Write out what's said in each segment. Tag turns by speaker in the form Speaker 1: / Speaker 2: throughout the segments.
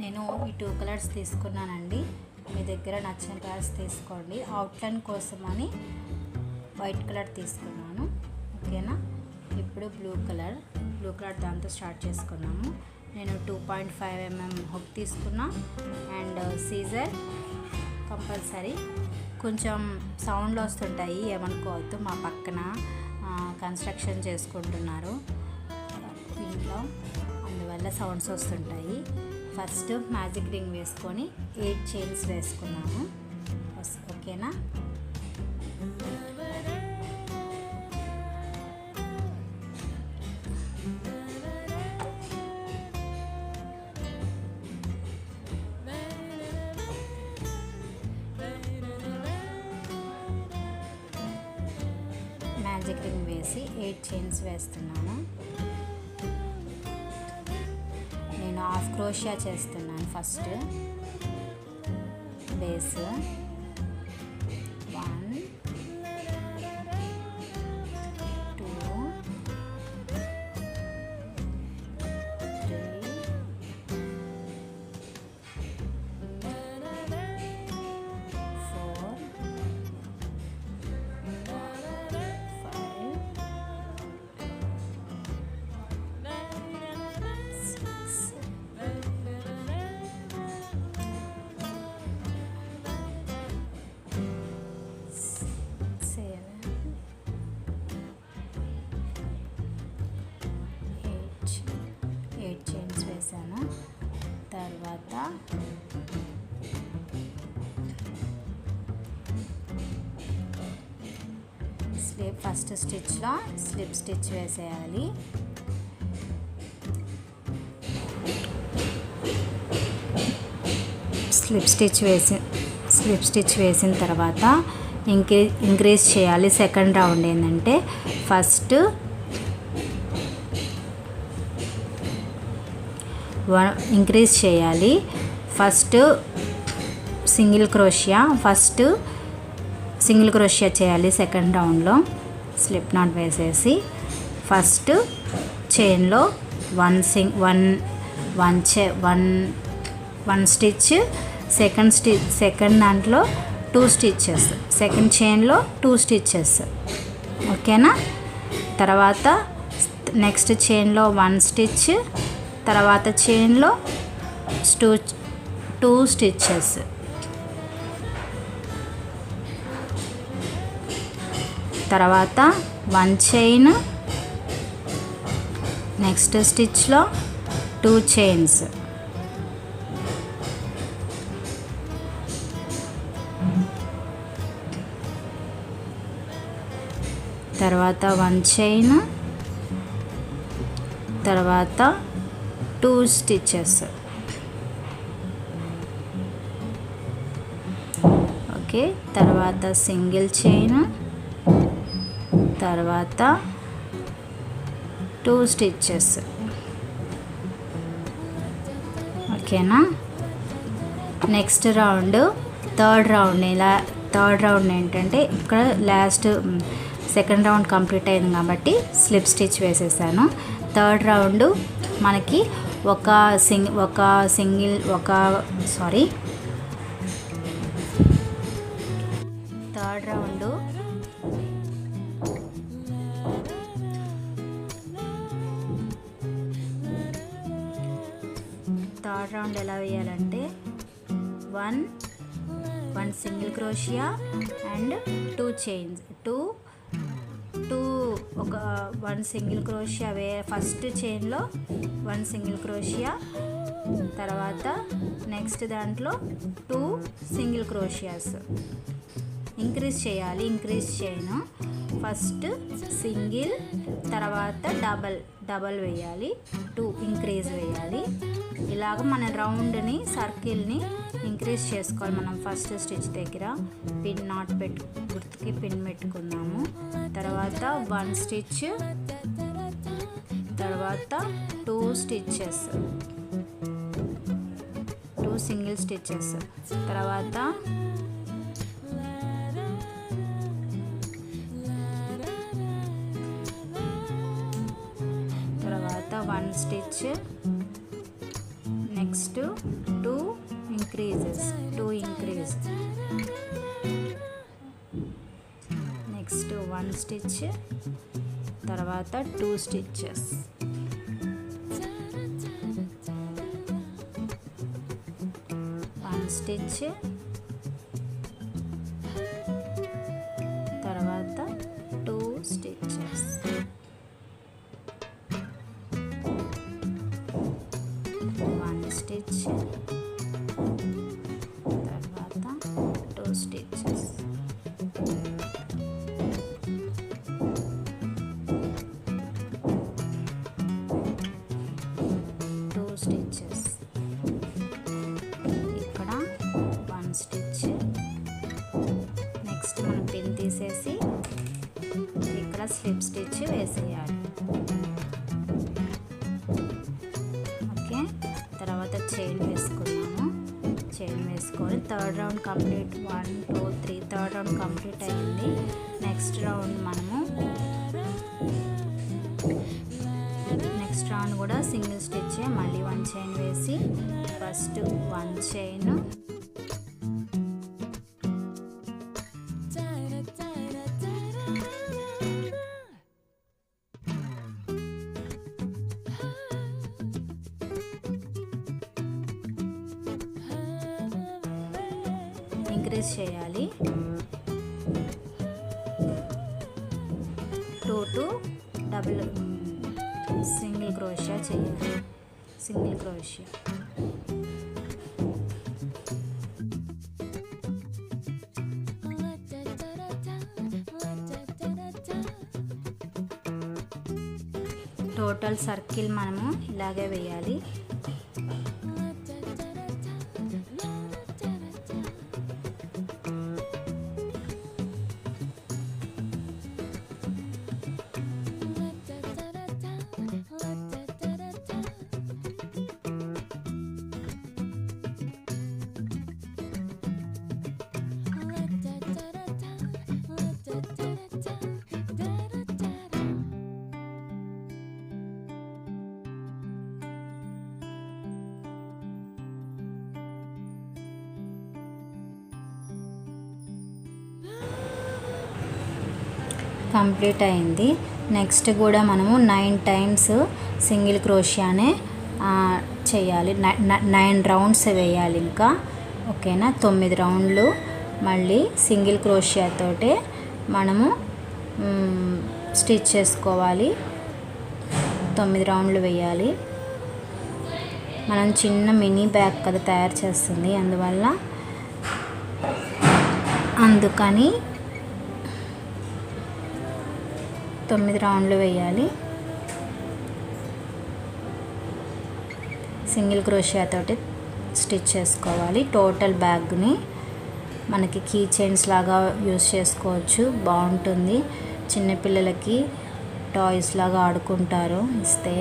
Speaker 1: నేను ఈ 2 కలర్స్ తీసుకున్నానండి. మీ దగ్గర నచ్చిన కలర్స్ తీసుకోండి. అవుట్లైన్ కోసం అని వైట్ కలర్ తీసుకున్నాను. ఓకేనా. ఇప్పుడు బ్లూ కలర్ దాంతో స్టార్ట్ చేసుకున్నాము. నేను 2.5 mm హుక్ తీసుకున్నా అండ్ సీజర్ కంపల్సరీ. కొంచెం సౌండ్లు వస్తుంటాయి, ఏమనుకోవద్దు. మా పక్కన కన్స్ట్రక్షన్ చేసుకుంటున్నారు ఇంట్లో, అందువల్ల సౌండ్స్ వస్తుంటాయి. ఫస్ట్ మ్యాజిక్ రింగ్ వేసుకొని 8 చైన్స్ వేసుకున్నాము. ఓకేనా. మ్యాజిక్ రింగ్ వేసి 8 చైన్స్ వేస్తున్నాను. నేను హాఫ్ క్రోషియా చేస్తున్నాను. ఫస్ట్ బేస్ 1 2 3 4 8 చైన్స్ వేసాను. తర్వాత ఫస్ట్ స్టిచ్లో స్లిప్ స్టిచ్ వేసేయాలి. స్లిప్ స్టిచ్ వేసిన తర్వాత ఇంక్రీజ్ చేయాలి. సెకండ్ రౌండ్ ఏంటంటే ఫస్ట్ ఇంక్రీజ్ చేయాలి. ఫస్ట్ సింగిల్ క్రోషియా చేయాలి. సెకండ్ రౌండ్లో స్లిప్ నాట్ వేసేసి ఫస్ట్ చైన్లో వన్ స్టిచ్, సెకండ్ దాంట్లో 2 స్టిచెస్, సెకండ్ చైన్లో 2 స్టిచెస్. ఓకేనా. తర్వాత నెక్స్ట్ చైన్లో 1 స్టిచ్, తర్వాత చైన్లో 2 స్టిచెస్. తర్వాత 1 చైన్, నెక్స్ట్ స్టిచ్లో 2 చైన్స్. తర్వాత 1 చైన్, తర్వాత 2 స్టిచెస్. ఓకే. తర్వాత సింగిల్ చైన్, తర్వాత 2 స్టిచెస్. ఓకేనా. నెక్స్ట్ రౌండ్ థర్డ్ రౌండ్ ఏంటంటే ఇక్కడ లాస్ట్ సెకండ్ రౌండ్ కంప్లీట్ అయింది కాబట్టి స్లిప్ స్టిచ్ వేసేసాను. థర్డ్ రౌండ్ మనకి థర్డ్ రౌండ్ ఎలా వేయాలంటే 1 single crochet and 2 chains. 1 single crochet first చైన్లో 1 సింగిల్ క్రోషియా, తర్వాత నెక్స్ట్ దాంట్లో 2 single crochets. Increase chain first single, తర్వాత డబల్ వేయాలి, 2 ఇంక్రీజ్ వేయాలి. ఇలాగ మన రౌండ్ని సర్కిల్ని ఇంక్రీజ్ చేసుకోవాలి. మనం ఫస్ట్ స్టిచ్ దగ్గర గుర్తుకి పిన్ పెట్టుకుందాము. తర్వాత 1 స్టిచ్, తర్వాత 2 స్టిచెస్, 2 సింగిల్ స్టిచెస్. తర్వాత 1 stitch, next decreases, 2 increase. Next 1 stitch, తర్వాత 2 స్టిచెస్. స్టిచ్, తర్వాత 2 స్టిచెస్. 1 స్టిచ్, తర్వాత 2 స్టిచెస్. 2 స్టిచెస్. స్టిచ్. నెక్స్ట్ మనం పిన్ తీసేసి ఇక్కడ స్లిప్ స్టిచ్ వేసేయాలి. ఓకే, తర్వాత చైన్ వేసుకున్నాము. చైన్ వేసుకొని third round complete. 1 2 3 third round complete అయింది. నెక్స్ట్ రౌండ్ కూడా సింగిల్ స్టిచ్. మళ్ళీ 1 చైన్ వేసి ఫస్ట్ 1 చైన్, ఇంక్రీజ్ చేయాలి. 2 to డబుల్ సింగిల్ క్రోషియా చేయాలి. సింగిల్ క్రోషియా. టోటల్ సర్కిల్ మనము ఇలాగే వేయాలి. కంప్లీట్ అయింది. నెక్స్ట్ కూడా మనము 9 టైమ్స్ సింగిల్ క్రోషియానే చేయాలి. 9 రౌండ్స్ వేయాలి ఇంకా. ఓకేనా, 9 రౌండ్లు మళ్ళీ సింగిల్ క్రోషియాతోటే మనము స్టిచ్ చేసుకోవాలి. 9 రౌండ్లు వేయాలి. మనం చిన్న మినీ బ్యాగ్ కదా తయారు చేస్తుంది, అందుకని 9 రౌండ్లు వేయాలి. సింగిల్ క్రోషియా తోటి స్టిచ్ చేసుకోవాలి. టోటల్ బ్యాగ్ని మనకి కీ చైన్స్ లాగా యూస్ చేసుకోవచ్చు, బాగుంటుంది. చిన్నపిల్లలకి టాయ్స్ లాగా ఆడుకుంటారు ఇస్తే.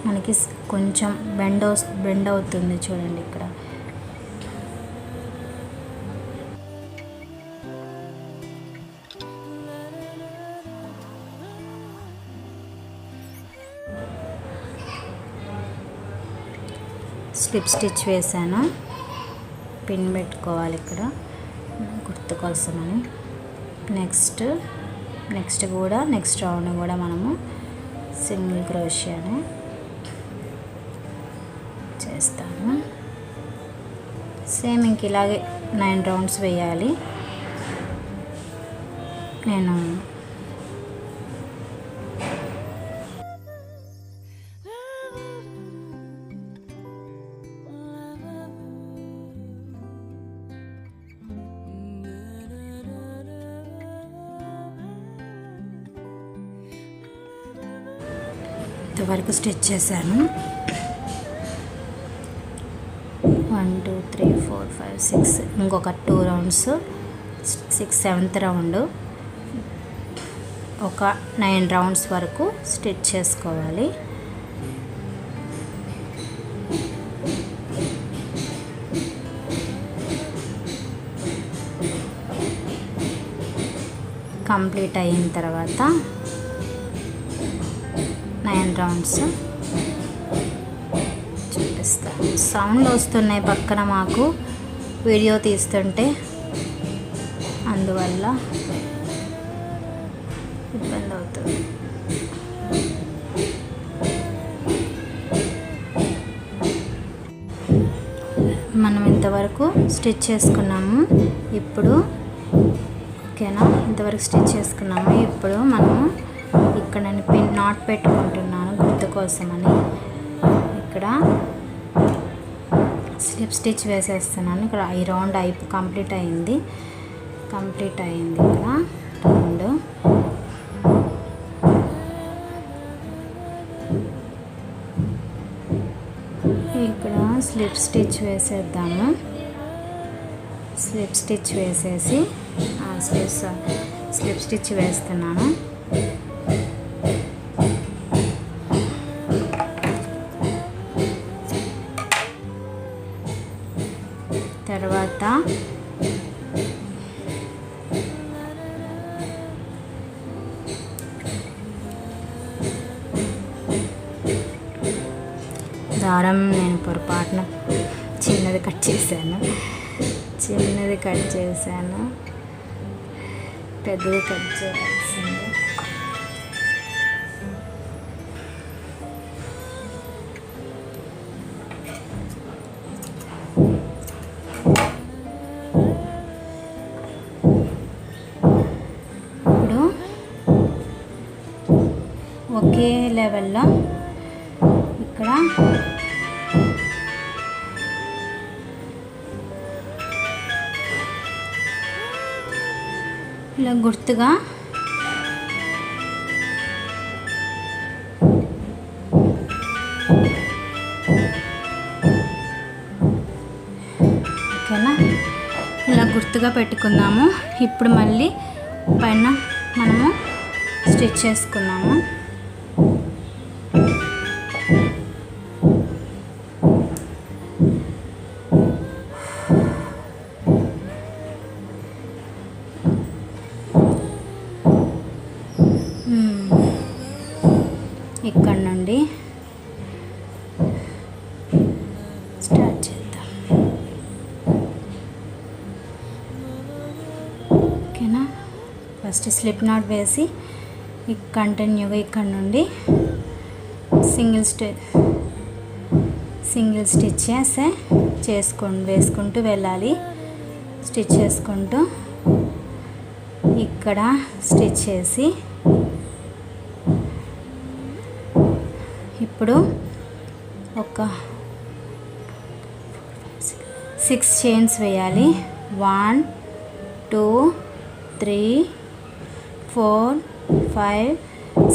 Speaker 1: మనకి కొంచెం బెండ్ అవుతుంది చూడండి ఇక్కడ. స్లిప్ స్టిచ్ వేసాను, పిన్ పెట్టుకోవాలి ఇక్కడ గుర్తు కోసమని. నెక్స్ట్ రౌండ్ కూడా మనము సింగిల్ క్రోషియానే చేస్తాను. సేమ్ ఇంక ఇలాగే 9 రౌండ్స్ వేయాలి. నేను ఇంతవరకు స్టిచ్ చేశాను. 1 2 3 4 5 6 ఇంకొక 2 రౌండ్స్, 6 7th రౌండ్. ఒక 9 రౌండ్స్ వరకు స్టిచ్ చేసుకోవాలి. కంప్లీట్ అయిన తర్వాత 9 రౌండ్స్ చూపిస్తా. సౌండ్ వస్తున్నాయి పక్కన మాకు వీడియో తీస్తుంటే, అందువల్ల ఇబ్బంది అవుతుంది. మనం ఇంతవరకు స్టిచ్ చేసుకున్నాము. ఇప్పుడు ఓకేనా, ఇంతవరకు స్టిచ్ చేసుకున్నాము. ఇప్పుడు మనము ఇక్కడ నేను పిన్ నాట్ పెట్టుకుంటున్నాను గుర్తు కోసమని. ఇక్కడ స్లిప్ స్టిచ్ వేసేస్తున్నాను. ఇక్కడ ఈ రౌండ్ కంప్లీట్ అయింది. ఇక్కడ రౌండ్. ఇక్కడ స్లిప్ స్టిచ్ వేసేద్దాము. స్లిప్ స్టిచ్ వేసేసి స్లిప్ స్టిచ్ వేస్తున్నాను. తర్వాత దారం నేను పొరపాటున చిన్నది కట్ చేశాను, పెద్దది కట్ చేయాల్సింది. ఇప్పుడు ఒకే లెవెల్లో ఇక్కడ ఇలా గుర్తుగా ఓకేనా, ఇలా గుర్తుగా పెట్టుకుందాము. ఇప్పుడు మళ్ళీ పైన మనము స్టిచ్ చేసుకున్నాము. ఇక్కడ నుండి స్టార్ట్ చేద్దాం. ఓకేనా, ఫస్ట్ స్లిప్ నాట్ వేసి కంటిన్యూగా ఇక్కడ నుండి సింగిల్ స్టిచ్ వేసుకుంటూ వెళ్ళాలి. స్టిచ్ చేసుకుంటూ ఇక్కడ స్టిచ్ చేసి ఇప్పుడు ఒక 6 చైన్స్ వేయాలి. 1 2 3 4 5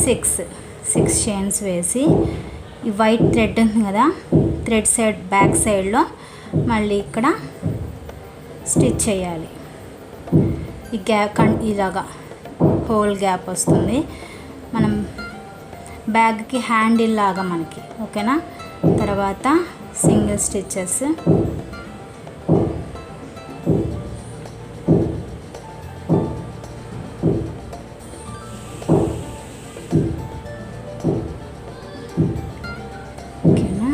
Speaker 1: 6 చైన్స్ వేసి ఈ వైట్ థ్రెడ్ ఉంది కదా, థ్రెడ్ సైడ్ బ్యాక్ సైడ్లో మళ్ళీ ఇక్కడ స్టిచ్ చేయాలి. ఈ గ్యాప్ ఇలాగా హోల్ గ్యాప్ వస్తుంది. మనం బ్యాగ్కి హ్యాండిల్ లాగా మనకి. ఓకేనా, తర్వాత సింగిల్ స్టిచెస్ ఓకేనా.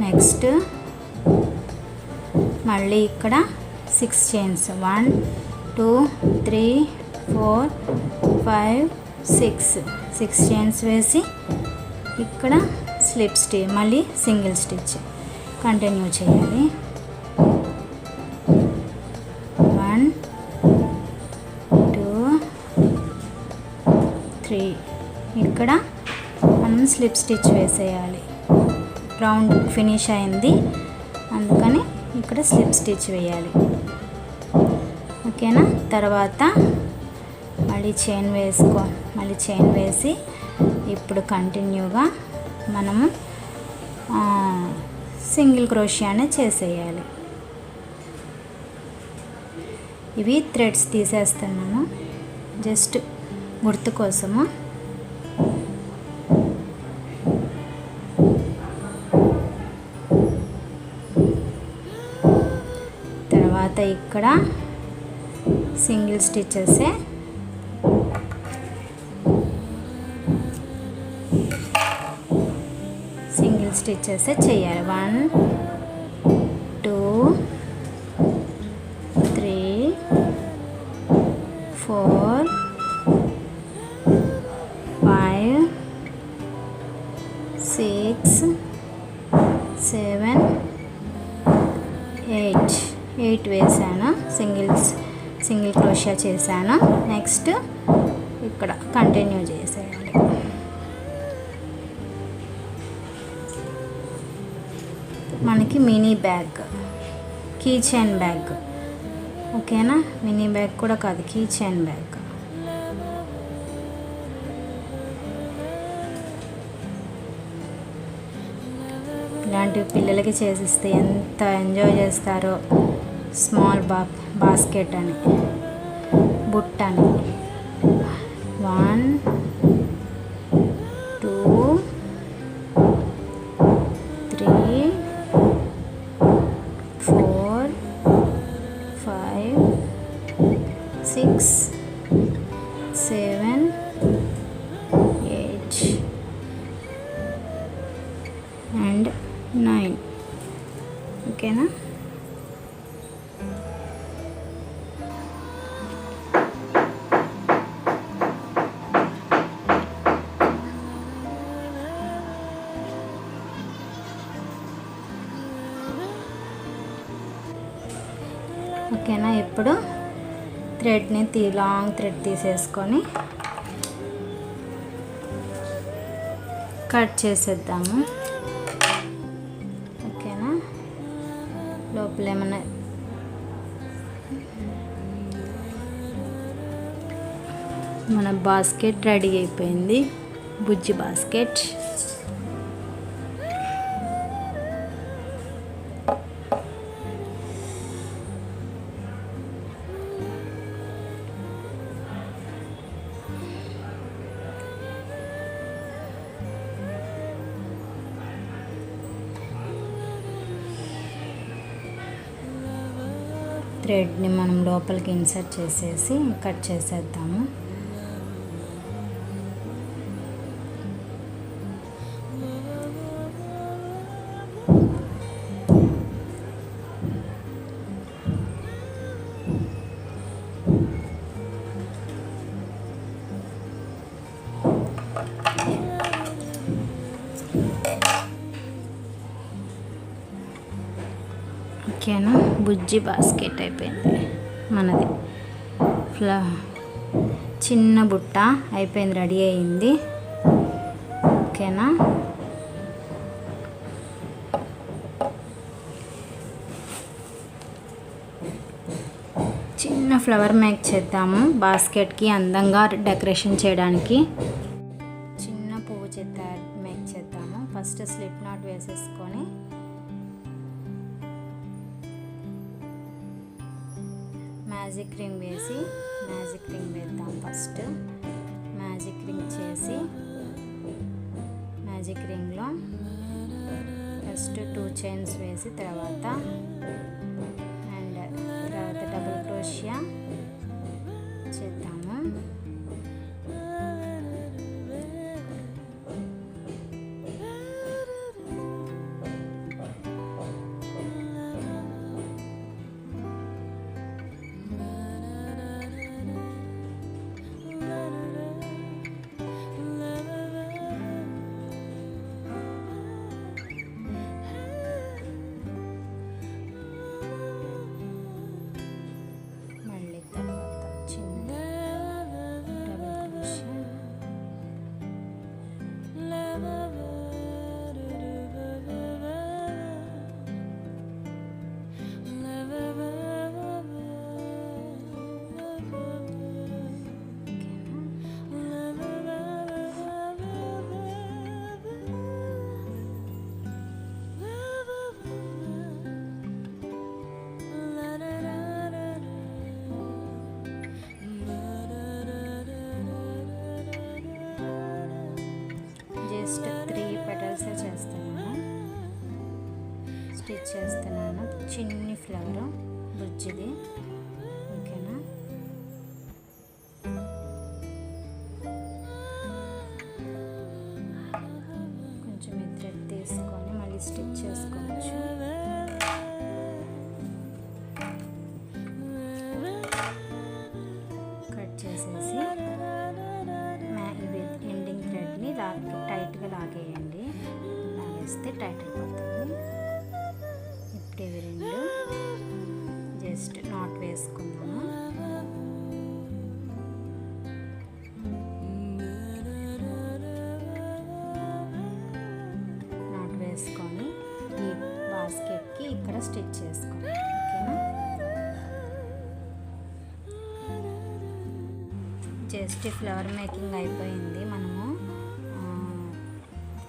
Speaker 1: నెక్స్ట్ మళ్ళీ ఇక్కడ 6 చైన్స్ 1 2 3 4 5 6 చైన్స్ వేసి ఇక్కడ స్లిప్ స్టిచ్ మళ్ళీ సింగిల్ స్టిచ్ కంటిన్యూ చేయాలి. 1 2 3 ఇక్కడ మనం స్లిప్ స్టిచ్ వేసేయాలి. రౌండ్ ఫినిష్ అయింది, అందుకని ఇక్కడ స్లిప్ స్టిచ్ వేయాలి. ఓకేనా, తర్వాత మళ్ళీ చైన్ వేసి ఇప్పుడు కంటిన్యూగా మనము సింగిల్ క్రోషియానే చేసేయాలి. ఇవి థ్రెడ్స్ తీసేస్తున్నాను జస్ట్ గుర్తు కోసము. ఇక్కడ సింగిల్ స్టిచ్చెసే. సింగిల్ స్టిచ్చెసే చేయాలి. 1 2 3 4 5 6 7 8 వేసాను. సింగిల్ క్రోషియా చేశాను. నెక్స్ట్ ఇక్కడ కంటిన్యూ చేసేయాలి. మనకి mini bag, key chain bag. ఓకేనా, మినీ బ్యాగ్ కూడా కాదు, కీ చైన్ బ్యాగ్. ఇలాంటివి పిల్లలకి చేసిస్తే ఎంత ఎంజాయ్ చేస్తారో. స్మాల్ బాస్కెట్ అని, బుట్ట అని. 1 2 3 4 5 6 7 8 and 9. ఓకేనా. ఓకేనా, ఇప్పుడు థ్రెడ్ని లాంగ్ థ్రెడ్ తీసేసుకొని కట్ చేసేద్దాము. ఓకేనా, లోపల ఏమన్నా మన బాస్కెట్ రెడీ అయిపోయింది. బుజ్జి బాస్కెట్. థ్రెడ్ని మనం లోపలికి ఇన్సర్ట్ చేసేసి కట్ చేసేద్దాము. ఓకేనా, బుజ్జి బాస్కెట్ అయిపోయింది మనది. చిన్న బుట్ట అయిపోయింది, రెడీ అయింది. ఓకేనా, చిన్న ఫ్లవర్ మేక్ చేద్దాము. బాస్కెట్కి అందంగా డెకరేషన్ చేయడానికి చిన్న పువ్వు మేక్ చేద్దాము. ఫస్ట్ స్లిప్ నాట్ వేసేసుకొని మ్యాజిక్ రింగ్ వేసి, మ్యాజిక్ రింగ్ వేద్దాం. ఫస్ట్ మ్యాజిక్ రింగ్ చేసి, మ్యాజిక్ రింగ్లో ఫస్ట్ 2 చైన్స్ వేసి తర్వాత డబుల్ క్రోషియా చేద్దాము. జస్ట్ 3 పెటల్సే చేస్తున్నాను, స్టిచ్ చేస్తున్నాను. చిన్ని ఫ్లవర్ బుజ్జిది. ఓకేనా, కొంచెం ఈ థ్రెడ్ తీసుకొని మళ్ళీ స్టిచ్ చేసుకోవచ్చు. కట్ చేసేసి ఇది ఎండింగ్ థ్రెడ్ని టైట్గా లాగేయండి. లాగేస్తే టైట్ అయిపోతుంది. ఇప్పుడు ఇవి రెండు జస్ట్ నాట్ వేసుకుందాము. నాట్ వేసుకొని ఈ బాస్కెట్కి ఇక్కడ స్టిచ్ చేసుకోండి. ఓకేనా, జస్ట్ ఫ్లవర్ మేకింగ్ అయిపోయింది. మనము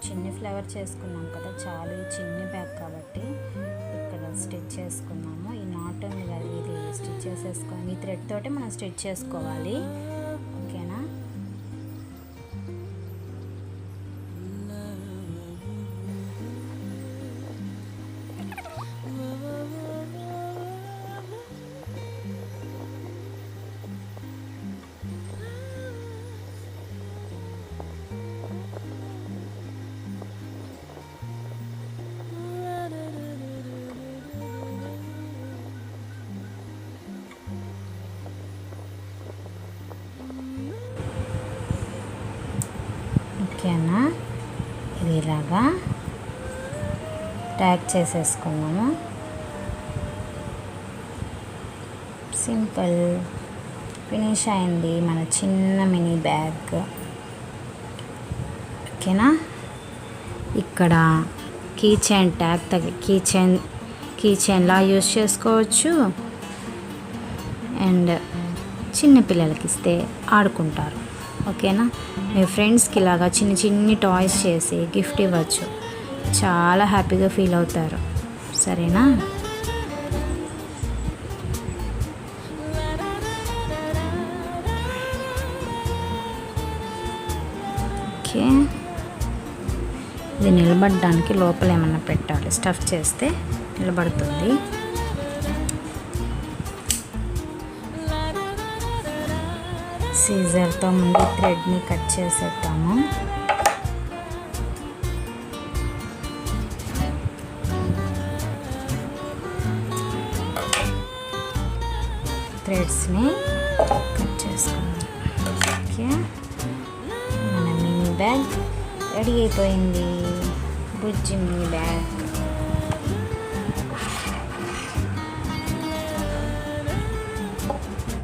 Speaker 1: చిన్ని ఫ్లవర్ చేసుకున్నాం కదా, చాలు చిన్ని బ్యాగ్ కాబట్టి ఇక్కడ స్టిచ్ చేసుకున్నాము. ఈ నాట్ ఉంది కదా, ఇది స్టిచ్ చేసేసుకొని ఈ థ్రెడ్ తోటి మనం స్టిచ్ చేసుకోవాలి. ఓకేనా, ఓకేనా, ఇది ఇలాగా ట్యాగ్ చేసేసుకున్నాము. సింపుల్ ఫినిష్ అయింది మన చిన్న మినీ బ్యాగ్. ఓకేనా, ఇక్కడ కీ చైన్ ట్యాగ్ కీ చైన్లా యూజ్ చేసుకోవచ్చు. అండ్ చిన్నపిల్లలకి ఇస్తే ఆడుకుంటారు. ఓకేనా, మీ ఫ్రెండ్స్కి ఇలాగా చిన్ని టాయ్స్ చేసి గిఫ్ట్ ఇవ్వచ్చు. చాలా హ్యాపీగా ఫీల్ అవుతారు. సరేనా, ఓకే. ఇది నిలబడడానికి లోపల ఏమన్నా పెట్టాలి, స్టఫ్ చేస్తే నిలబడుతుంది. సీజర్తో ముందు థ్రెడ్ని కట్ చేసేద్దాము. థ్రెడ్స్ని కట్ చేసుకుందాం. ఓకే, మన మినీ బ్యాగ్ రెడీ అయిపోయింది. బుజ్జి మినీ బ్యాగ్.